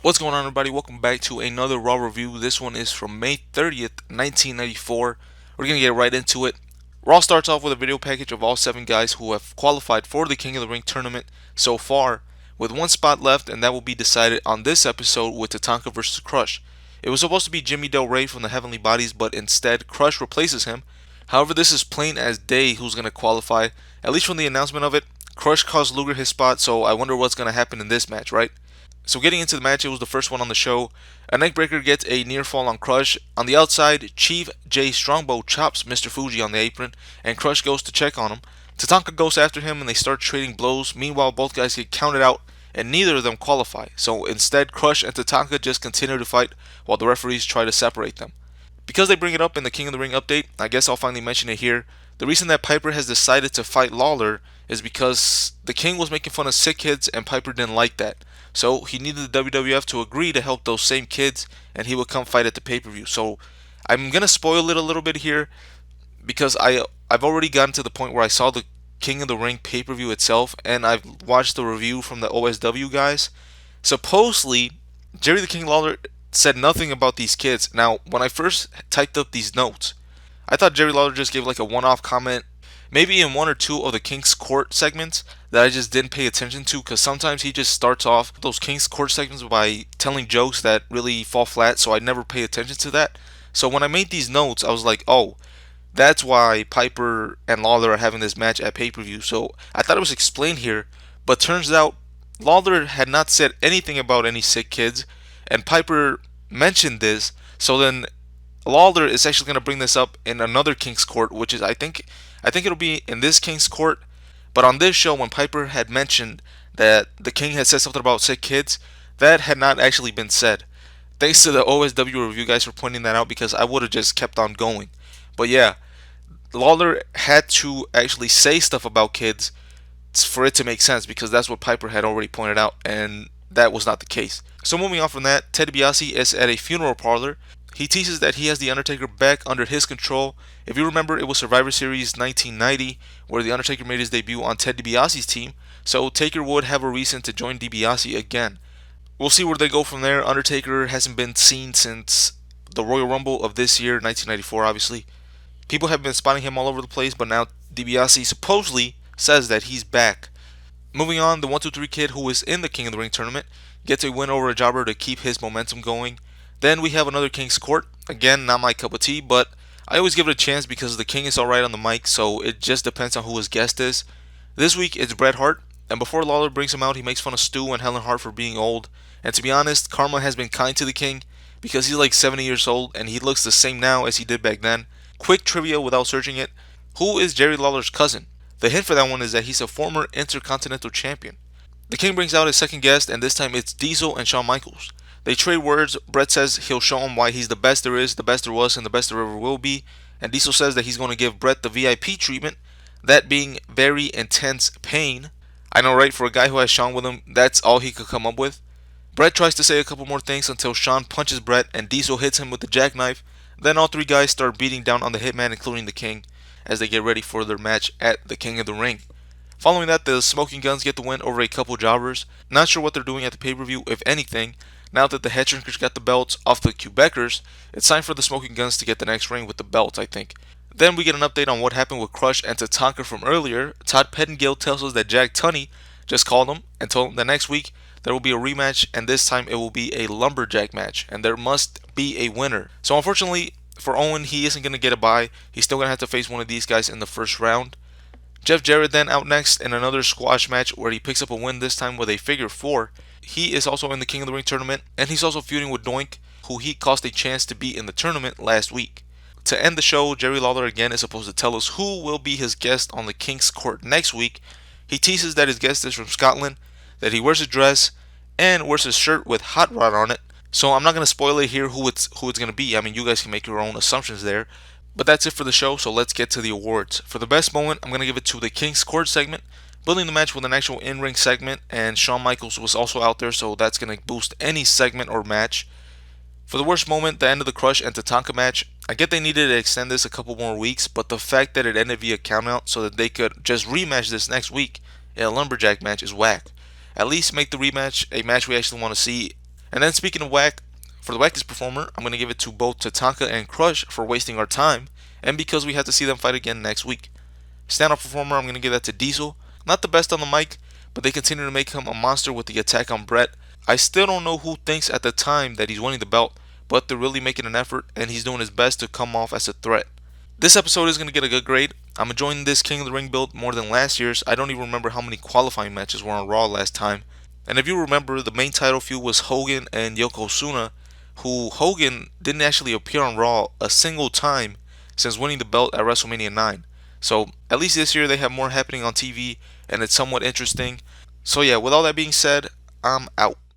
What's going on, everybody? Welcome back to another Raw review. This one is from May 30th, 1994. We're going to get right into it. Raw starts off with a video package of all 7 guys who have qualified for the King of the Ring tournament so far, with one spot left, and that will be decided on this episode with Tatanka versus Crush. It was supposed to be Jimmy Del Rey from the Heavenly Bodies, but instead Crush replaces him. However, this is plain as day who's going to qualify. At least from the announcement of it, Crush cost Luger his spot, so I wonder what's going to happen in this match, right? So getting into the match, it was the first one on the show. A neckbreaker gets a near fall on Crush. On the outside, Chief J Strongbow chops Mr. Fuji on the apron, and Crush goes to check on him. Tatanka goes after him, and they start trading blows. Meanwhile, both guys get counted out, and neither of them qualify. So instead, Crush and Tatanka just continue to fight while the referees try to separate them. Because they bring it up in the King of the Ring update, I guess I'll finally mention it here. The reason that Piper has decided to fight Lawler is because the King was making fun of sick kids and Piper didn't like that. So he needed the WWF to agree to help those same kids and he would come fight at the pay-per-view. So I'm going to spoil it a little bit here because I've already gotten to the point where I saw the King of the Ring pay-per-view itself and I've watched the review from the OSW guys. Supposedly, Jerry the King Lawler said nothing about these kids. Now, when I first typed up these notes, I thought Jerry Lawler just gave like a one-off comment, maybe in one or two of the King's Court segments that I just didn't pay attention to because sometimes he just starts off those King's Court segments by telling jokes that really fall flat, so I never pay attention to that. So when I made these notes, I was like, oh, that's why Piper and Lawler are having this match at pay-per-view. So I thought it was explained here, but turns out Lawler had not said anything about any sick kids, and Piper mentioned this. So then Lawler is actually going to bring this up in another King's Court, which is I think it'll be in this King's Court. But on this show, when Piper had mentioned that the King had said something about sick kids, that had not actually been said. Thanks to the OSW review guys for pointing that out because I would have just kept on going. But yeah, Lawler had to actually say stuff about kids for it to make sense because that's what Piper had already pointed out, and that was not the case. So moving on from that, Ted DiBiase is at a funeral parlor. He teases that he has The Undertaker back under his control. If you remember, it was Survivor Series 1990 where The Undertaker made his debut on Ted DiBiase's team, so Taker would have a reason to join DiBiase again. We'll see where they go from there. Undertaker hasn't been seen since the Royal Rumble of this year, 1994, obviously. People have been spotting him all over the place, but now DiBiase supposedly says that he's back. Moving on, the 1-2-3 Kid, who is in the King of the Ring tournament, gets a win over a jobber to keep his momentum going. Then we have another King's Court. Again, not my cup of tea, but I always give it a chance because the King is alright on the mic, so it just depends on who his guest is. This week it's Bret Hart, and before Lawler brings him out, he makes fun of Stu and Helen Hart for being old. And to be honest, karma has been kind to the King because he's like 70 years old and he looks the same now as he did back then. Quick trivia without searching it: who is Jerry Lawler's cousin? The hint for that one is that he's a former Intercontinental Champion. The King brings out his second guest, and this time it's Diesel and Shawn Michaels. They trade words. Bret says he'll show him why he's the best there is, the best there was, and the best there ever will be. And Diesel says that he's going to give Bret the VIP treatment, that being very intense pain. I know, right? For a guy who has Shawn with him, that's all he could come up with. Bret tries to say a couple more things until Shawn punches Bret and Diesel hits him with the jackknife. Then all 3 guys start beating down on the Hitman, including the King, as they get ready for their match at the King of the Ring. Following that, the Smoking Guns get the win over a couple jobbers. Not sure what they're doing at the pay-per-view, if anything. Now that the Head Shrinkers got the belts off the Quebecers, it's time for the Smoking Guns to get the next ring with the belts, I think. Then we get an update on what happened with Crush and Tatanka from earlier. Todd Pettengill tells us that Jack Tunney just called him and told him that next week there will be a rematch, and this time it will be a lumberjack match, and there must be a winner. So unfortunately for Owen, he isn't going to get a bye. He's still going to have to face one of these guys in the first round. Jeff Jarrett then out next in another squash match where he picks up a win, this time with a figure 4. He is also in the King of the Ring tournament, and he's also feuding with Doink, who he cost a chance to be in the tournament last week. To end the show, Jerry Lawler again is supposed to tell us who will be his guest on the King's Court next week. He teases that his guest is from Scotland, that he wears a dress, and wears a shirt with Hot Rod on it. So I'm not going to spoil it here who it's going to be. I mean, you guys can make your own assumptions there. But that's it for the show, so let's get to the awards. For the best moment, I'm going to give it to the King's Court segment, building the match with an actual in-ring segment, and Shawn Michaels was also out there, so that's going to boost any segment or match. For the worst moment, the end of the Crush and Tatanka match, I get they needed to extend this a couple more weeks, but the fact that it ended via countout so that they could just rematch this next week in a lumberjack match is whack. At least make the rematch a match we actually want to see And then speaking of whack, for the wackest performer, I'm going to give it to both Tatanka and Crush for wasting our time, and because we have to see them fight again next week. Stand-up performer, I'm going to give that to Diesel. Not the best on the mic, but they continue to make him a monster with the attack on Bret. I still don't know who thinks at the time that he's winning the belt, but they're really making an effort, and he's doing his best to come off as a threat. This episode is going to get a good grade. I'm enjoying this King of the Ring build more than last year's. I don't even remember how many qualifying matches were on Raw last time. And if you remember, the main title feud was Hogan and Yokozuna, who Hogan didn't actually appear on Raw a single time since winning the belt at WrestleMania 9. So at least this year they have more happening on TV and it's somewhat interesting. So yeah, with all that being said, I'm out.